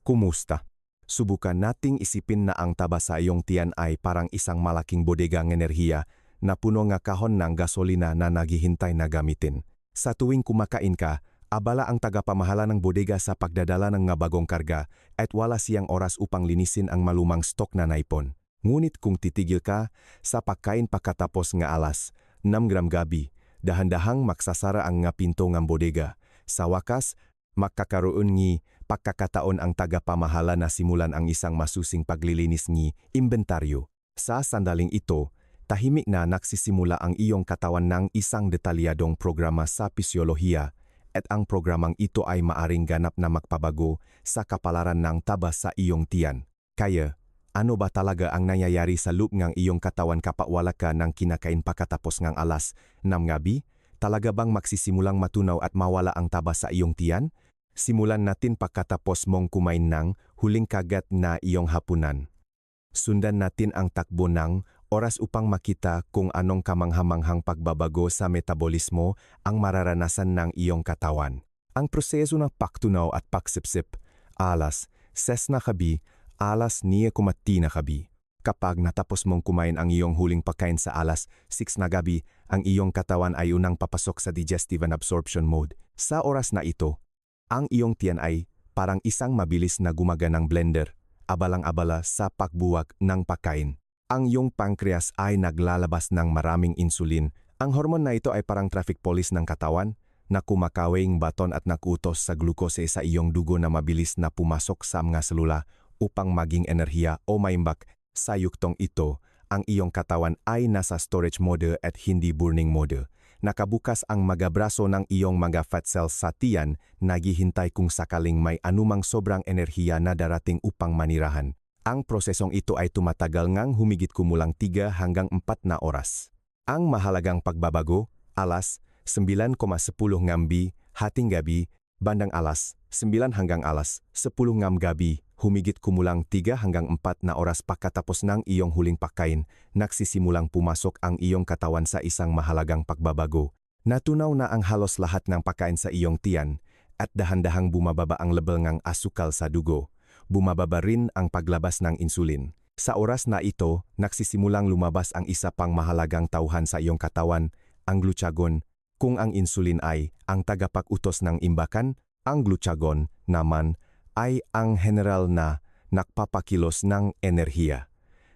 Kumusta? Subukan nating isipin na ang taba sa iyong tiyan ay parang isang malaking bodega ng enerhiya na puno nga kahon ng gasolina na naghihintay na gamitin. Sa tuwing kumakain ka, abala ang tagapamahala ng bodega sa pagdadala ng nga bagong karga at wala siyang oras upang linisin ang malumang stok na naipon. Ngunit kung titigil ka sa pagkain pagkatapos nga alas 6 gram gabi, dahan-dahang maksasara ang nga pinto ng bodega. Sa wakas, makakaroon ng pagkakataon ang tagapamahala na simulan ang isang masusing paglilinis ng inventaryo. Sa sandaling ito, tahimik na nagsisimula ang iyong katawan ng isang detalyadong programa sa pisyolohiya at ang programang ito ay maaring ganap na magpabago sa kapalaran ng taba sa iyong tiyan. Kaya, ano ba talaga ang nangyayari sa loob ng iyong katawan kapag wala ka ng kinakain pagkatapos ng alas 6 gabi? Talaga bang magsisimulang matunaw at mawala ang taba sa iyong tiyan? Simulan natin pagkatapos mong kumain ng huling kagat na iyong hapunan. Sundan natin ang takbo ng oras upang makita kung anong kamanghamanghang pagbabago sa metabolismo ang mararanasan ng iyong katawan. Ang proseso ng pagtunaw at pagsipsip, alas 6 na gabi, alas 9 na gabi. Kapag natapos mong kumain ang iyong huling pagkain sa alas 6 na gabi, ang iyong katawan ay unang papasok sa digestive and absorption mode. Sa oras na ito, ang iyong tiyan ay parang isang mabilis na gumaganang blender, abalang-abala sa pagbuwag ng pagkain. Ang iyong pancreas ay naglalabas ng maraming insulin. Ang hormone na ito ay parang traffic police ng katawan na kumakawing baton at nakutos sa glucose sa iyong dugo na mabilis na pumasok sa mga selula upang maging enerhiya o maimbak. Sa yuktong ito, ang iyong katawan ay nasa storage mode at hindi burning mode. Nakabukas ang mga braso ng iyong mga fat cells sa tiyan, naghihintay kung sakaling may anumang sobrang enerhiya na darating upang manirahan. Ang prosesong ito ay tumatagal ngang humigit kumulang 3 hanggang 4 na oras. Ang mahalagang pagbabago, alas 9:10 ngambi, hating gabi, bandang alas 9 hanggang alas 10 ngam gabi, humigit kumulang 3 hanggang 4 na oras pagkatapos ng iyong huling pagkain, nagsisimulang pumasok ang iyong katawan sa isang mahalagang pagbabago. Natunaw na ang halos lahat ng pagkain sa iyong tiyan at dahan-dahang bumababa ang level ng asukal sa dugo. Bumababa rin ang paglabas ng insulin. Sa oras na ito, nagsisimulang lumabas ang isa pang mahalagang tauhan sa iyong katawan, ang glucagon. Kung ang insulin ay ang tagapag-utos ng imbakan, ang glucagon naman ay ang general na nagpapakilos ng enerhiya.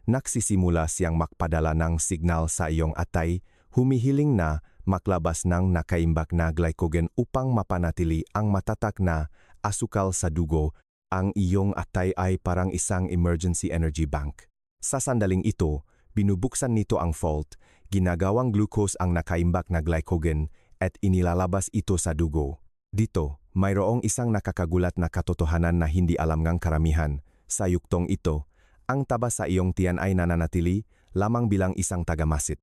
Nagsisimula siyang magpadala ng signal sa iyong atay, humihiling na maklabas ng nakaimbak na glycogen upang mapanatili ang matatag na asukal sa dugo. Ang iyong atay ay parang isang emergency energy bank. Sa sandaling ito, binubuksan nito ang fault, ginagawang glucose ang nakaimbak na glycogen at inilalabas ito sa dugo. Dito, mayroong isang nakakagulat na katotohanan na hindi alam ng karamihan. Sa yuktong ito, ang taba sa iyong tiyan ay nananatili lamang bilang isang tagamasit.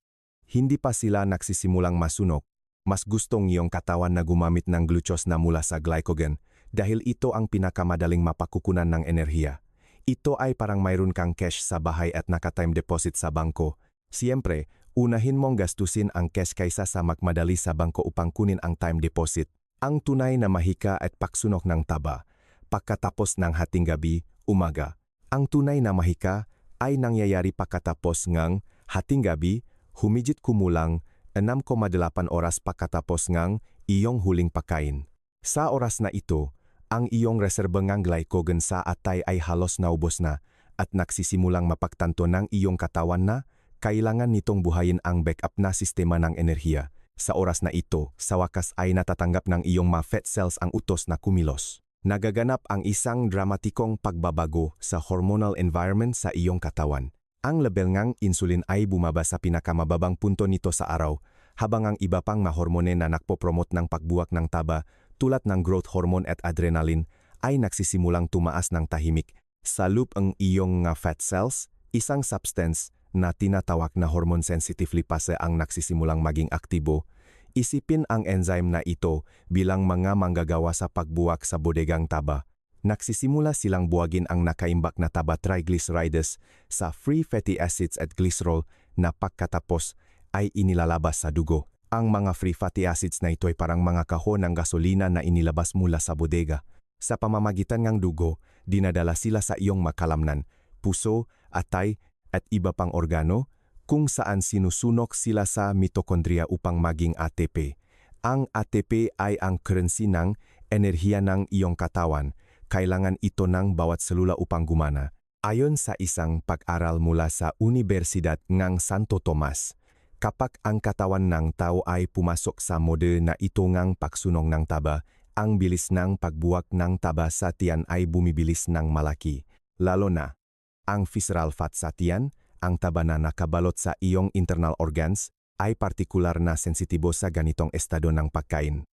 Hindi pa sila nagsisimulang masunok, mas gustong iyong katawan na gumamit ng glucose na mula sa glycogen dahil ito ang pinakamadaling mapakukunan ng enerhiya. Ito ay parang mayroon kang cash sa bahay at naka-time deposit sa bangko. Siyempre, unahin mong gastusin ang cash kaysa sa magmadali sa bangko upang kunin ang time deposit. Ang tunay na mahika at pagsunok ng taba, pagkatapos ng hating gabi, umaga. Ang tunay na mahika ay nangyayari pagkatapos ng hating gabi, humigit kumulang 6,8 oras pagkatapos ng iyong huling pagkain. Sa oras na ito, ang iyong reserba ng glycogen sa atay ay halos naubos na at nagsisimulang mapagtanto ng iyong katawan na kailangan nitong buhayin ang backup na sistema ng enerhiya. Sa oras na ito, sa wakas ay natatanggap ng iyong mga fat cells ang utos na kumilos. Nagaganap ang isang dramatikong pagbabago sa hormonal environment sa iyong katawan. Ang level ng insulin ay bumaba sa pinakamababang punto nito sa araw, habang ang iba pang mga hormone na nagpopromote ng pagbuwak ng taba, tulad ng growth hormone at adrenaline, ay nagsisimulang tumaas ng tahimik. Sa loob ang iyong fat cells, isang substance na tinatawag na hormone sensitive lipase ang nagsisimulang maging aktibo. Isipin ang enzyme na ito bilang mga manggagawa sa pagbuwak sa bodegang taba. Nagsisimula silang buwagin ang nakaimbak na taba triglycerides sa free fatty acids at glycerol na pagkatapos ay inilalabas sa dugo. Ang mga free fatty acids na ito ay parang mga kahon ng gasolina na inilabas mula sa bodega. Sa pamamagitan ng dugo, dinadala sila sa iyong makalamnan, puso, atay, at iba pang organo, kung saan sinusunok sila sa mitokondria upang maging ATP. Ang ATP ay ang currency ng enerhiya ng iyong katawan. Kailangan ito ng bawat selula upang gumana. Ayon sa isang pag-aral mula sa Universidad ng Santo Tomas, kapag ang katawan ng tao ay pumasok sa mode na ito ngang pagsunong ng taba, ang bilis ng pagbuwak ng taba sa tiyan ay bumibilis ng malaki. Lalo na, ang visceral fat sa tiyan, ang taba na nakabalot sa iyong internal organs, ay partikular na sensitibo sa ganitong estado ng pagkain.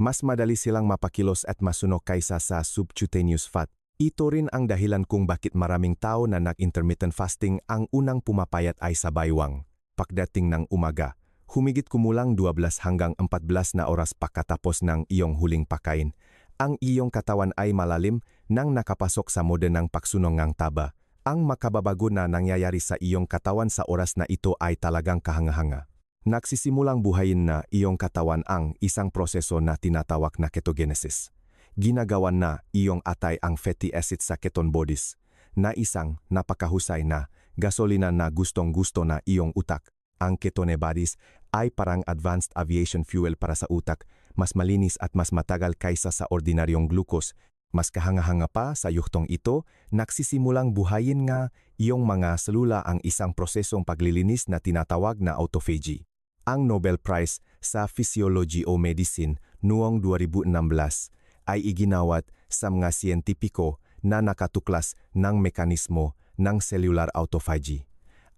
Mas madali silang mapakilos at masunog kaysa sa subcutaneous fat. Ito rin ang dahilan kung bakit maraming tao na nag-intermittent fasting ang unang pumapayat ay sa baywang. Pagdating ng umaga, humigit kumulang 12 hanggang 14 na oras pagkatapos ng iyong huling pagkain, ang iyong katawan ay malalim nang nakapasok sa mode ng pagsunog ng taba. Ang makababago na nangyayari sa iyong katawan sa oras na ito ay talagang kahanga-hanga. Nagsisimulang buhayin na iyong katawan ang isang proseso na tinatawag na ketogenesis. Ginagawan na iyong atay ang fatty acid sa ketone bodies, na isang napakahusay na gasolina na gustong-gusto na iyong utak. Ang ketone bodies ay parang advanced aviation fuel para sa utak, mas malinis at mas matagal kaysa sa ordinaryong glucose. Mas kahanga-hanga pa sa yuktong ito, nagsisimulang buhayin nga iyong mga selula ang isang prosesong paglilinis na tinatawag na autophagy. Ang Nobel Prize sa Physiology o Medicine noong 2016 ay iginawat sa mga siyentipiko na nakatuklas ng mekanismo ng cellular autophagy.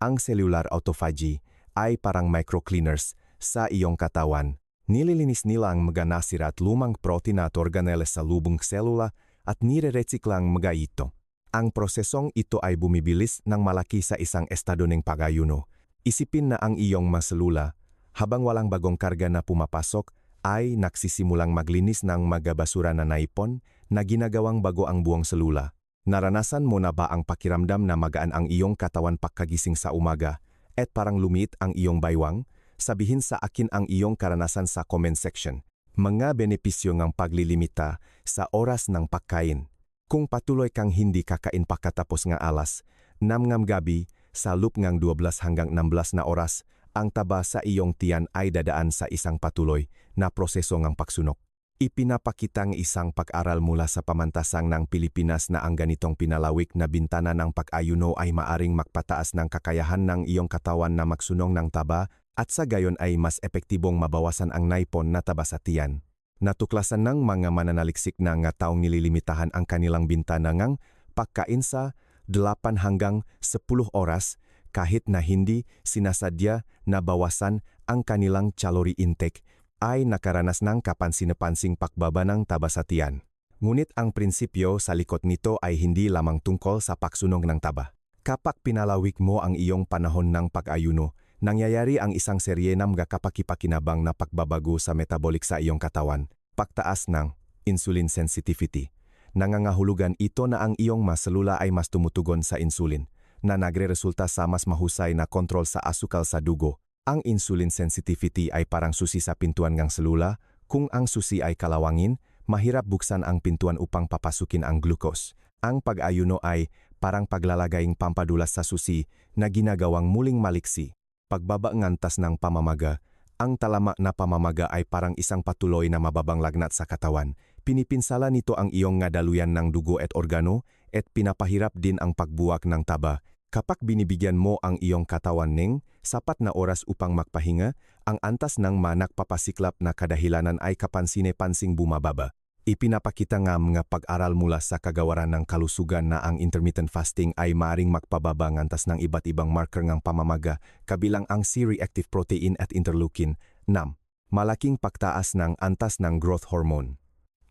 Ang cellular autophagy ay parang microcleaners sa iyong katawan. Nililinis nila ang mga nasira at lumang protein at organeles sa lubong selula at nire-recyclang mga ito. Ang prosesong ito ay bumibilis ng malaki sa isang estado ng pag-ayuno. Isipin na ang iyong mga selula, habang walang bagong karga na pumapasok, ay nagsisimulang maglinis ng mga basura na naipon na ginagawang bago ang buong selula. Naranasan mo na ba ang pakiramdam na magaan ang iyong katawan pagkagising sa umaga at parang lumiit ang iyong baywang? Sabihin sa akin ang iyong karanasan sa comment section. Mga benepisyo ng paglilimita sa oras ng pagkain. Kung patuloy kang hindi kakain pagkatapos ng alas, 6 ng gabi, sa loop ng 12 hanggang 16 na oras, ang taba sa iyong tiyan ay dadaan sa isang patuloy na proseso ng pagsunok. Ipinapakita ng isang pag-aral mula sa pamantasang ng Pilipinas na ang ganitong pinalawik na bintana ng pag-ayuno ay maaring magpataas ng kakayahan ng iyong katawan na magsunong ng taba at sa gayon ay mas epektibong mabawasan ang naipon na taba sa tiyan. Natuklasan ng mga mananaliksik na nga taong nililimitahan ang kanilang bintana ng pagkain sa 8 hanggang 10 oras kahit na hindi sinasadya na bawasan ang kanilang calorie intake ay nakaranas ng kapansin-pansing pagbaba ng taba sa tiyan. Ngunit ang prinsipyo sa likod nito ay hindi lamang tungkol sa pagsunog ng taba. Kapag pinalawik mo ang iyong panahon ng pag-ayuno, nangyayari ang isang serye ng mga kapakipakinabang na pagbabago sa metabolic sa iyong katawan, pagtaas ng insulin sensitivity. Nangangahulugan ito na ang iyong mga selula ay mas tumutugon sa insulin, na nagre-resulta sa mas mahusay na kontrol sa asukal sa dugo. Ang insulin sensitivity ay parang susi sa pintuan ng selula. Kung ang susi ay kalawangin, mahirap buksan ang pintuan upang papasukin ang glucose. Ang pag-ayuno ay parang paglalagayng pampadulas sa susi na ginagawang muling maliksi. Pagbaba ng antas ng pamamaga, ang talama na pamamaga ay parang isang patuloy na mababang lagnat sa katawan. Pinipinsala nito ang iyong ngadaluyan ng dugo at organo at pinapahirap din ang pagbuwak ng taba. Kapag binibigyan mo ang iyong katawan ng sapat na oras upang magpahinga, ang antas ng manakpapasiklap na kadahilanan ay kapansine-pansing bumababa. Ipinapakita nga mga pag-aral mula sa kagawaran ng kalusugan na ang intermittent fasting ay maaring magpababa ng antas ng iba't ibang marker ng pamamaga, kabilang ang C-reactive protein at interleukin. 6. Malaking pagtaas ng antas ng growth hormone.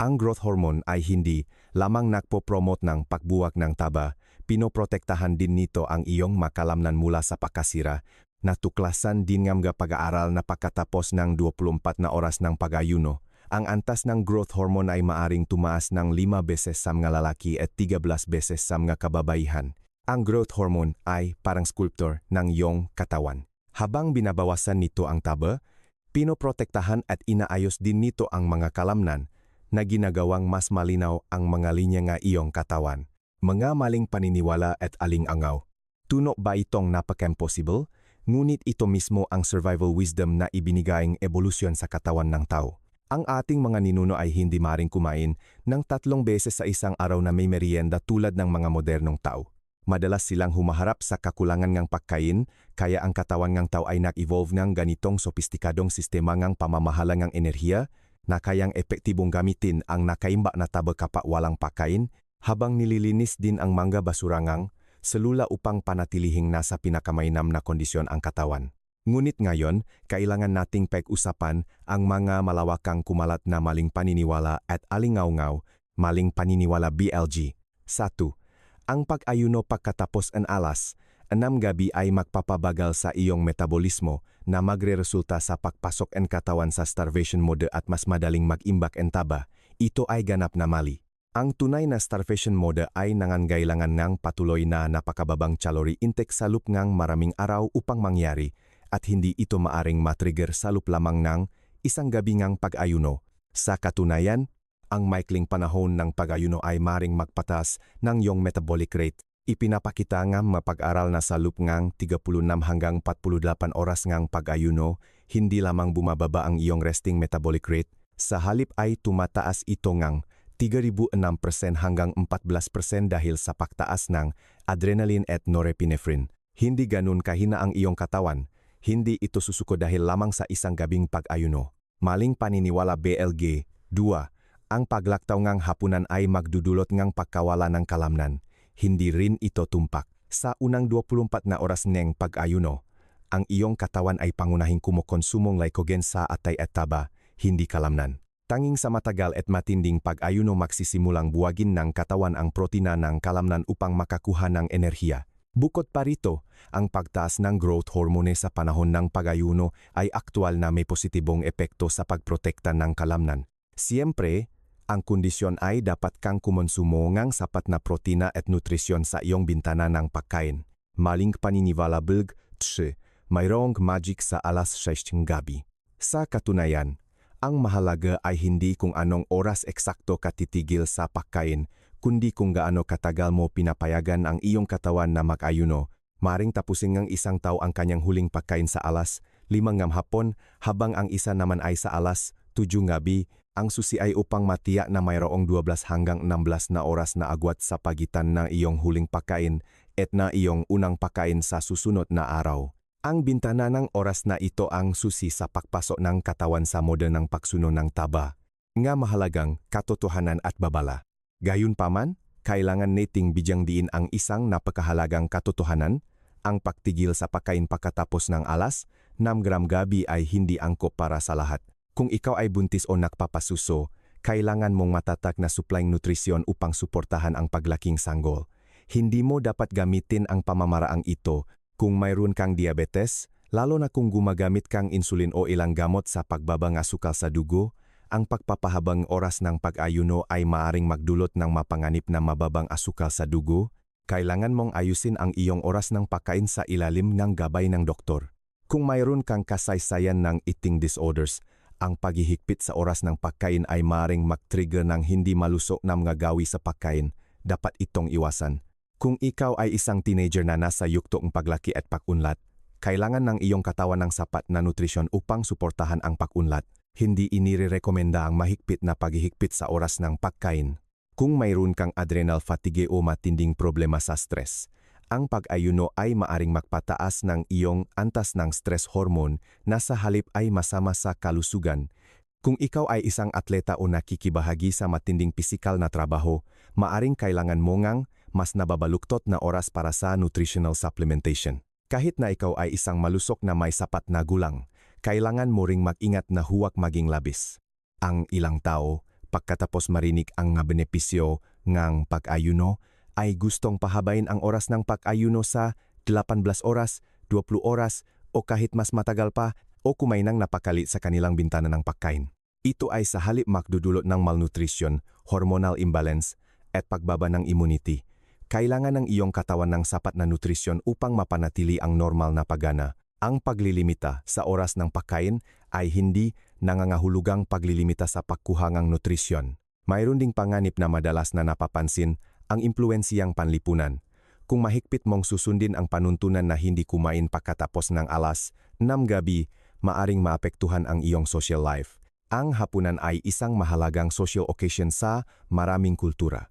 Ang growth hormone ay hindi lamang nagpo-promote ng pagbuwak ng taba, pinoprotektahan din nito ang iyong makalamnan mula sa pagkasira. Natuklasan din ng mga pag-aaral na pagkatapos ng 24 na oras ng pag-ayuno, ang antas ng growth hormone ay maaring tumaas ng 5 beses sa mga lalaki at 13 beses sa mga kababaihan. Ang growth hormone ay parang sculptor ng iyong katawan. Habang binabawasan nito ang taba, pinoprotektahan at inaayos din nito ang mga kalamnan na ginagawang mas malinaw ang mga linya ng iyong katawan. Mga maling paniniwala at aling-angaw. Tuno ba itong napaka-impossible? Ngunit ito mismo ang survival wisdom na ibinigayang evolusyon sa katawan ng tao. Ang ating mga ninuno ay hindi maring kumain ng 3 beses sa isang araw na may merienda tulad ng mga modernong tao. Madalas silang humaharap sa kakulangan ng pagkain, kaya ang katawan ng tao ay nag-evolve ng ganitong sopistikadong sistema ng pamamahala ng enerhiya na kayang epektibong gamitin ang nakaimba na taba kapag walang pagkain, habang nililinis din ang mga basurangang selula upang panatilihing nasa pinakamainam na kondisyon ang katawan. Ngunit ngayon, kailangan nating pag-usapan ang mga malawakang kumalat na maling paniniwala at alingaw-ngaw, maling paniniwala BLG. 1. Ang pag-ayuno pagkatapos ng alas, 6 gabi ay magpapabagal sa iyong metabolismo na magre-resulta sa pagpasok ng katawan sa starvation mode at mas madaling mag-imbak ng taba. Ito ay ganap na mali. Ang tunay na starvation mode ay nangangailangan ng patuloy na napakababang calorie intake sa loob ng maraming araw upang mangyari at hindi ito maaring matrigger sa loob lamang ng isang gabi ng pag-ayuno. Sa katunayan, ang maikling panahon ng pag-ayuno ay maring magpatas ng iyong metabolic rate. Ipinapakita ng mapag-aral na sa loob ng 36 hanggang 48 oras ng pag-ayuno, hindi lamang bumababa ang iyong resting metabolic rate, sa halip ay tumataas ito ng 3,006% hanggang 14% dahil sa pagtaas ng adrenaline at norepinephrine. Hindi ganun kahina ang iyong katawan, hindi ito susuko dahil lamang sa isang gabing pag-ayuno. Maling paniniwala BLG. 2. Ang paglaktaw ngang hapunan ay magdudulot ngang pagkawala ng kalamnan. Hindi rin ito tumpak. Sa unang 24 na oras ng pag-ayuno, ang iyong katawan ay pangunahing kumukonsumong glycogen sa atay at taba, hindi kalamnan. Tanging sa matagal at matinding pag-ayuno magsisimulang buwagin ng katawan ang protina ng kalamnan upang makakuha ng enerhiya. Bukod pa rito, ang pagtaas ng growth hormone sa panahon ng pag-ayuno ay aktwal na may positibong epekto sa pagprotekta ng kalamnan. Siyempre, ang kondisyon ay dapat kang kumonsumo ng sapat na protina at nutrisyon sa iyong bintana ng pagkain. Maling paniniwala BLG. 3. Mayroong magic sa alas 6 ng gabi. Sa katunayan, ang mahalaga ay hindi kung anong oras eksakto ka titigil sa pagkain, kundi kung gaano katagal mo pinapayagan ang iyong katawan na mag-ayuno. Maring tapusin ng isang tao ang kanyang huling pagkain sa alas 5 ng hapon habang ang isa naman ay sa alas 7 gabi. Ang susi ay upang matiyak na mayroong 12 hanggang 16 na oras na agwat sa pagitan ng iyong huling pagkain at na iyong unang pagkain sa susunod na araw. Ang bintana ng oras na ito ang susi sa pagpasok ng katawan sa mode ng pagsuno ng taba, nga mahalagang katotohanan at babala. Gayunpaman, kailangan nating bigyang diin ang isang napakahalagang katotohanan, ang pagtigil sa pagkain pagkatapos ng alas 6 gabi ay hindi angkop para sa lahat. Kung ikaw ay buntis o nakpapasuso, kailangan mong matatag na supplying nutrisyon upang suportahan ang paglaking sanggol. Hindi mo dapat gamitin ang pamamaraang ito kung mayroon kang diabetes, lalo na kung gumagamit kang insulin o ilang gamot sa pagbaba ng asukal sa dugo. Ang pagpapahabang oras ng pag-ayuno ay maaring magdulot ng mapanganib na mababang asukal sa dugo. Kailangan mong ayusin ang iyong oras ng pagkain sa ilalim ng gabay ng doktor. Kung mayroon kang kasaysayan ng eating disorders, ang paghihigpit sa oras ng pagkain ay maring mag-trigger ng hindi malusok na mga gawi sa pagkain. Dapat itong iwasan. Kung ikaw ay isang teenager na nasa yugto ng paglaki at pag-unlad, kailangan ng iyong katawan ng sapat na nutrisyon upang suportahan ang pag-unlad. Hindi inirekomenda ang mahigpit na paghihigpit sa oras ng pagkain. Kung mayroon kang adrenal fatigue o matinding problema sa stress, ang pag-ayuno ay maaring magpataas ng iyong antas ng stress hormone na sa halip ay masama sa kalusugan. Kung ikaw ay isang atleta o nakikibahagi sa matinding pisikal na trabaho, maaring kailangan mo ngang mas nababaluktot na oras para sa nutritional supplementation. Kahit na ikaw ay isang malusok na may sapat na gulang, kailangan mo ring mag-ingat na huwag maging labis. Ang ilang tao, pagkatapos marinig ang nga benepisyo ng pag-ayuno, ay gustong pahabain ang oras ng pag-ayuno sa 18 oras, 20 oras, o kahit mas matagal pa o kumain ng napakali sa kanilang bintana ng pagkain. Ito ay sa halip magdudulot ng malnutrition, hormonal imbalance, at pagbaba ng immunity. Kailangan ng iyong katawan ng sapat na nutrisyon upang mapanatili ang normal na paggana. Ang paglilimita sa oras ng pagkain ay hindi nangangahulugang paglilimita sa pagkuha ng nutrisyon. Mayroon ding panganib na madalas na napapansin, ang impluensiyang panlipunan. Kung mahigpit mong susundin ang panuntunan na hindi kumain pagkatapos ng alas 6 gabi, maaring maapektuhan ang iyong social life. Ang hapunan ay isang mahalagang social occasion sa maraming kultura.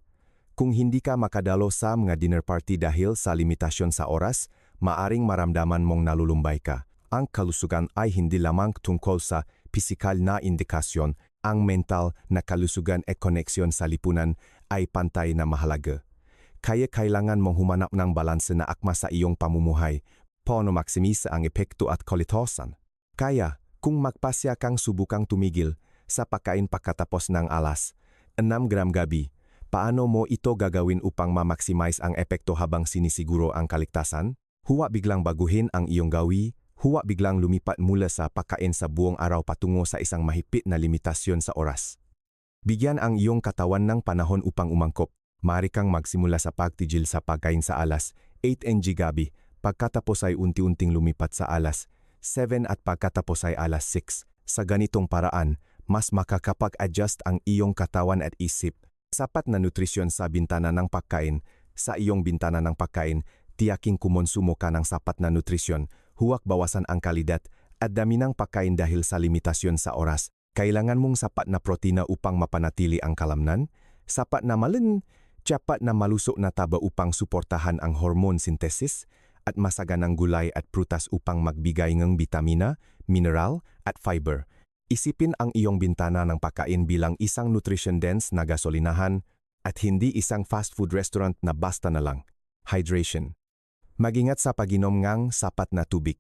Kung hindi ka makadalo sa mga dinner party dahil sa limitasyon sa oras, maaring maramdaman mong nalulumbay ka. Ang kalusugan ay hindi lamang tungkol sa pisikal na indikasyon, ang mental na kalusugan at koneksyon sa lipunan ay pantay na mahalaga. Kaya kailangan mong humanap ng balanse na akma sa iyong pamumuhay, paano maksimisa ang epekto at kalitosan. Kaya, kung magpasya kang subukang tumigil sa pagkain pagkatapos ng alas 6 gram gabi, paano mo ito gagawin upang ma-maximize ang epekto habang sinisiguro ang kaligtasan? Huwag biglang baguhin ang iyong gawi, huwag biglang lumipat mula sa pagkain sa buong araw patungo sa isang mahigpit na limitasyon sa oras. Bigyan ang iyong katawan ng panahon upang umangkop. Maaari kang magsimula sa pagtigil sa pagkain sa alas 8 ng gabi, pagkatapos ay unti-unting lumipat sa alas 7 at pagkatapos ay alas 6. Sa ganitong paraan, mas makakapag-adjust ang iyong katawan at isip. Sapat na nutrisyon sa bintana ng pagkain. Sa iyong bintana ng pagkain, tiyaking kumonsumo ka ng sapat na nutrisyon, huwag bawasan ang kalidad at dami ng pagkain dahil sa limitasyon sa oras. Kailangan mong sapat na protina upang mapanatili ang kalamnan, sapat na malin, tiyapat na malusog na taba upang suportahan ang hormone synthesis, at masaganang gulay at prutas upang magbigay ng bitamina, mineral, at fiber. Isipin ang iyong bintana ng pagkain bilang isang nutrition-dense na gasolinahan at hindi isang fast food restaurant na basta na lang. Hydration. Mag-ingat sa pag-inom ng sapat na tubig.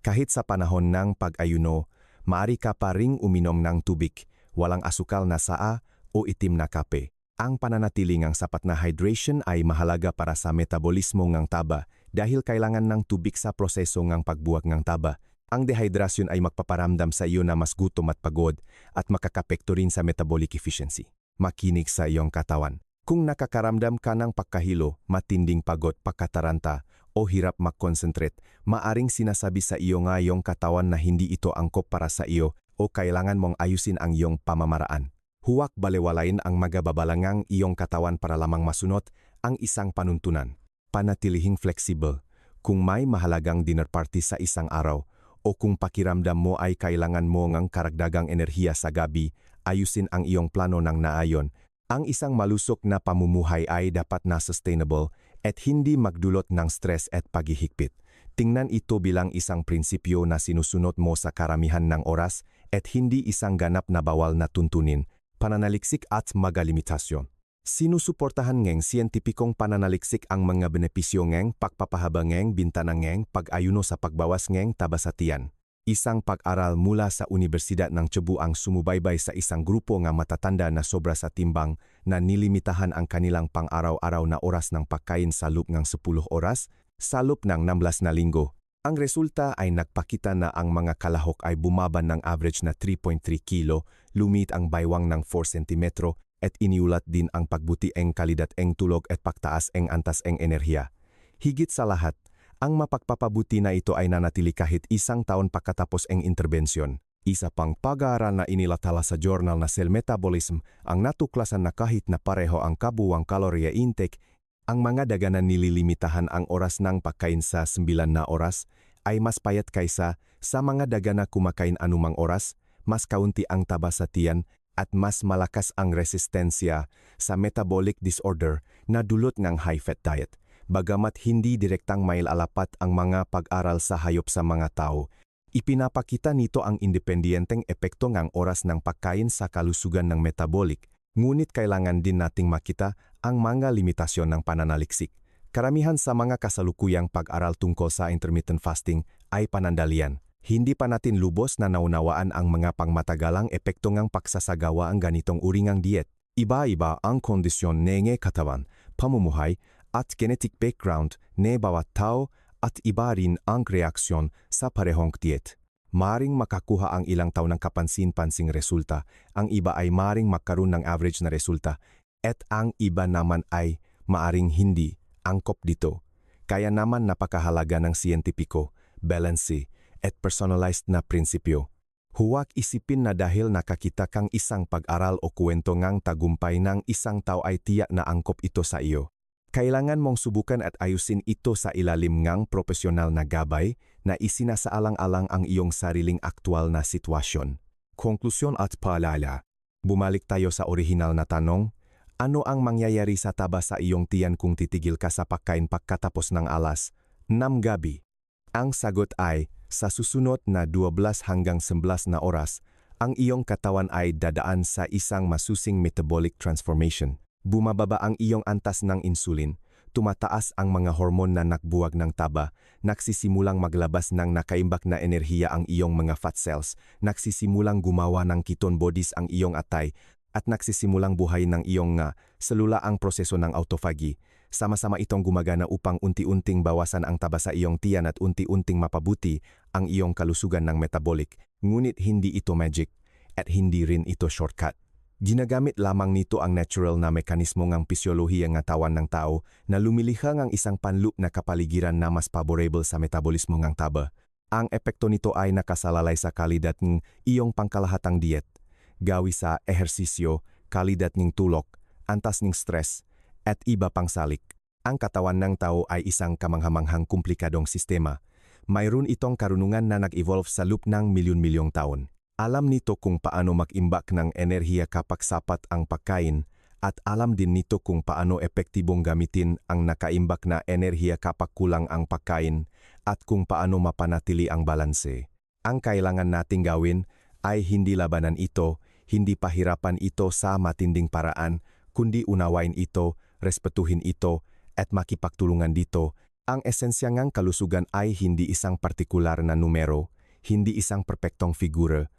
Kahit sa panahon ng pag-ayuno, maaari ka pa ring uminom ng tubig, walang asukal na saa o itim na kape. Ang pananatili ng sapat na hydration ay mahalaga para sa metabolismo ng taba dahil kailangan ng tubig sa proseso ng pagbuwag ng taba. Ang dehydrasyon ay magpaparamdam sa iyo na mas gutom at pagod at makakapekto rin sa metabolic efficiency. Makinig sa iyong katawan. Kung nakakaramdam ka ng pagkahilo, matinding pagod, pagkataranta o hirap mag-concentrate, maaring sinasabi sa iyo nga iyong katawan na hindi ito angkop para sa iyo o kailangan mong ayusin ang iyong pamamaraan. Huwag balewalain ang magababalangang iyong katawan para lamang masunod ang isang panuntunan. Panatilihing flexible. Kung may mahalagang dinner party sa isang araw o kung pakiramdam mo ay kailangan mo ng karagdagang enerhiya sa gabi, ayusin ang iyong plano ng naayon. Ang isang malusog na pamumuhay ay dapat na sustainable at hindi magdulot ng stress at paghihigpit. Tingnan ito bilang isang prinsipyo na sinusunod mo sa karamihan ng oras at hindi isang ganap na bawal na tuntunin. Pananaliksik at magalimitasyon. Sinusuportahan ng siyentipikong pananaliksik ang mga benepisyo ng pagpapahaba ng bintana ng pag-ayuno sa pagbawas ng taba sa tiyan. Isang pag-aral mula sa Universidad ng Cebu ang sumubaybay sa isang grupo ng matatanda na sobra sa timbang na nilimitahan ang kanilang pang-araw-araw na oras ng pagkain sa loob ng 10 oras sa loob ng 16 na linggo. Ang resulta ay nagpakita na ang mga kalahok ay bumaba ng average na 3.3 kilo, lumit ang baywang ng 4 sentimetro at iniulat din ang pagbuti ang kalidad ng tulog at pagtaas ang antas ng enerhiya. Higit sa lahat, ang mapagpapabuti na ito ay nanatili kahit isang taon pagkatapos ang interbensyon. Isa pang pag-aaral na inilathala sa journal na Cell Metabolism ang natuklasan na kahit na pareho ang kabuwang kalorya intake, ang mga daga na nililimitahan ang oras ng pagkain sa 9 na oras ay mas payat kaysa sa mga daga na kumakain anumang oras, mas kaunti ang taba sa tiyan at mas malakas ang resistensya sa metabolic disorder na dulot ng high-fat diet. Bagamat hindi direktang mailalapat ang mga pag-aral sa hayop sa mga tao, ipinapakita nito ang independenteng epekto ng oras ng pagkain sa kalusugan ng metabolic. Ngunit kailangan din nating makita ang mga limitasyon ng pananaliksik. Karamihan sa mga kasalukuyang pag-aral tungkol sa intermittent fasting ay panandalian. Hindi pa natin lubos na naunawaan ang mga pangmatagalang epekto ng pagsasagawa ang ganitong uri ng diet. Iba-iba ang kondisyon ng katawan, pamumuhay at genetic background ng bawat tao at iba rin ang reaksyon sa parehong diet. Maaring makakuha ang ilang taon ng kapansin-pansing resulta, ang iba ay maaring magkaroon ng average na resulta, at ang iba naman ay maaring hindi angkop dito. Kaya naman napakahalaga ng siyentipiko, balanse, at personalized na prinsipyo. Huwag isipin na dahil nakakita kang isang pag-aral o kwento ngang tagumpay ng isang tao ay tiyak na angkop ito sa iyo. Kailangan mong subukan at ayusin ito sa ilalim ngang profesional na gabay na isinasaalang-alang ang iyong sariling aktwal na sitwasyon. Konklusyon at paalala. Bumalik tayo sa orihinal na tanong, ano ang mangyayari sa taba sa iyong tiyan kung titigil ka sa pagkain pagkatapos ng alas 6 gabi? Ang sagot ay, sa susunod na 12 hanggang 11 na oras, ang iyong katawan ay dadaan sa isang masusing metabolic transformation. Bumababa ang iyong antas ng insulin, tumataas ang mga hormon na nagbuwag ng taba, nagsisimulang maglabas ng nakaimbak na enerhiya ang iyong mga fat cells, nagsisimulang gumawa ng ketone bodies ang iyong atay, at nagsisimulang buhay ng iyong selula ang proseso ng autophagy. Sama-sama itong gumagana upang unti-unting bawasan ang taba sa iyong tiyan at unti-unting mapabuti ang iyong kalusugan ng metabolic. Ngunit hindi ito magic, at hindi rin ito shortcut. Ginagamit lamang nito ang natural na mekanismo ng pisyolohiya ng tawan ng tao na lumilikha ng isang panloop na kapaligiran na mas favorable sa metabolismo ng taba. Ang epekto nito ay nakasalalay sa kalidad ng iyong pangkalahatang diet, gawi sa ehersisyo, kalidad ng tulog, antas ng stress, at iba pang salik. Ang katawan ng tao ay isang kamanghamanghang komplikadong sistema. Mayroon itong karunungan na nag-evolve sa loop ng milyon-milyong taon. Alam nito kung paano mag-imbak ng enerhiya kapag sapat ang pagkain at alam din nito kung paano epektibong gamitin ang nakaimbak na enerhiya kapag kulang ang pagkain at kung paano mapanatili ang balanse. Ang kailangan nating gawin ay hindi labanan ito, hindi pahirapan ito sa matinding paraan, kundi unawain ito, respetuhin ito, at makipagtulungan dito. Ang esensya ng kalusugan ay hindi isang partikular na numero, hindi isang perpektong figura,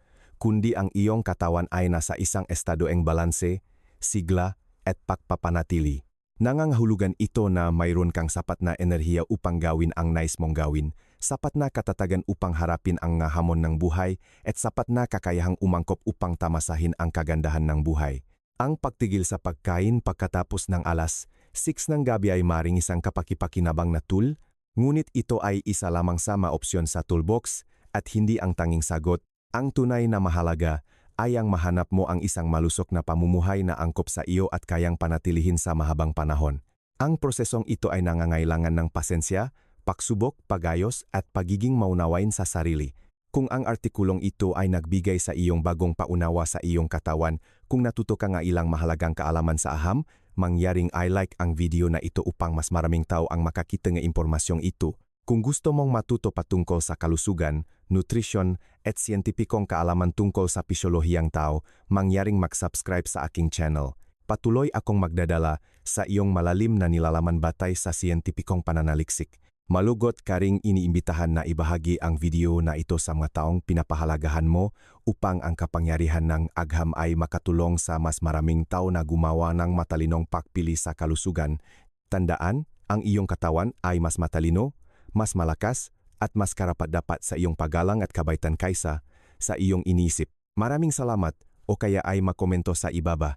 kundi ang iyong katawan ay nasa isang estado ng balanse, sigla, at pagpapanatili. Nangangahulugan ito na mayroon kang sapat na enerhiya upang gawin ang nais mong gawin, sapat na katatagan upang harapin ang hamon ng buhay, at sapat na kakayahang umangkop upang tamasahin ang kagandahan ng buhay. Ang pagtigil sa pagkain pagkatapos ng alas 6 ng gabi ay maring isang kapakipakinabang na tool, ngunit ito ay isa lamang sa opsyon sa toolbox at hindi ang tanging sagot. Ang tunay na mahalaga ay ang mahanap mo ang isang malusok na pamumuhay na angkop sa iyo at kayang panatilihin sa mahabang panahon. Ang prosesong ito ay nangangailangan ng pasensya, pagsubok, pagayos at pagiging maunawain sa sarili. Kung ang artikulong ito ay nagbigay sa iyong bagong paunawa sa iyong katawan, kung natuto ka nga ilang mahalagang kaalaman sa aham, mangyaring i-like ang video na ito upang mas maraming tao ang makakita ng impormasyong ito. Kung gusto mong matuto patungkol sa kalusugan, nutrisyon, at siyentipikong kaalaman tungkol sa pisyolohiyang tao, mangyaring mag-subscribe sa aking channel. Patuloy akong magdadala sa iyong malalim na nilalaman batay sa siyentipikong pananaliksik. Malugot ka ring iniimbitahan na ibahagi ang video na ito sa mga taong pinapahalagahan mo upang ang kapangyarihan ng agham ay makatulong sa mas maraming tao na gumawa ng matalinong pagpili sa kalusugan. Tandaan, ang iyong katawan ay mas matalino, mas malakas, at mas karapat-dapat sa iyong paggalang at kabaitan kaysa sa iyong inisip. Maraming salamat o kaya ay makomento sa ibaba.